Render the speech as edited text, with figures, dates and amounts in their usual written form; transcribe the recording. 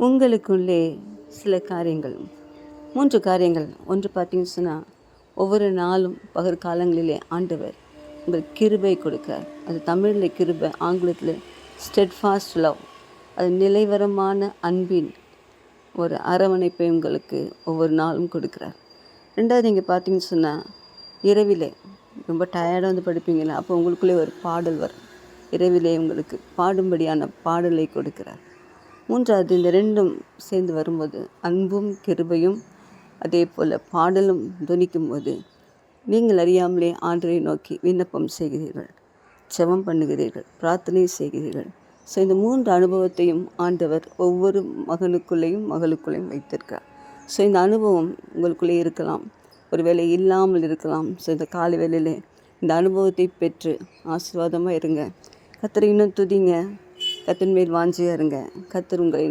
உங்களுக்குள்ளே சில காரியங்கள், 3 காரியங்கள். ஒன்று பார்த்தீங்கன்னு சொன்னால், ஒவ்வொரு நாளும் பகற்காலங்களிலே ஆண்டவர் உங்களுக்கு கிருபை கொடுக்கிறார். அது தமிழில் கிருபை, ஆங்கிலத்தில் ஸ்டெட்ஃபாஸ்ட் லவ். அது நிலைவரமான அன்பின் ஒரு அரவணைப்பை உங்களுக்கு ஒவ்வொரு நாளும் கொடுக்குறார். ரெண்டாவது நீங்கள் பார்த்தீங்கன்னு சொன்னால், இரவிலே ரொம்ப டயர்டாக வந்து படிப்பீங்களா, அப்போ உங்களுக்குள்ளே ஒரு பாடல் வரும். இரவிலே உங்களுக்கு பாடும்படியான பாடலை கொடுக்கிறார். மூன்றாவது, இந்த ரெண்டும் சேர்ந்து வரும்போது அன்பும் கிருபையும் அதே போல் பாடலும் துணிக்கும் போது நீங்கள் அறியாமலே ஆண்டவரை நோக்கி விண்ணப்பம் செய்கிறீர்கள், ஜெபம் பண்ணுகிறீர்கள், பிரார்த்தனை செய்கிறீர்கள். ஸோ இந்த 3 அனுபவத்தையும் ஆண்டவர் ஒவ்வொரு மகனுக்குள்ளேயும் மகளுக்குள்ளேயும் வைத்திருக்கிறார். ஸோ இந்த அனுபவம் உங்களுக்குள்ளே இருக்கலாம், ஒருவேளை இல்லாமல் இருக்கலாம். ஸோ இந்த காலை வேளையிலே இந்த அனுபவத்தை பெற்று ஆசீர்வாதமாக இருங்க. கர்த்தரை இன்னும் துதிங்க, கர்த்தரின் மேல் வாஞ்சியாக இருங்க. கர்த்தர் உங்களை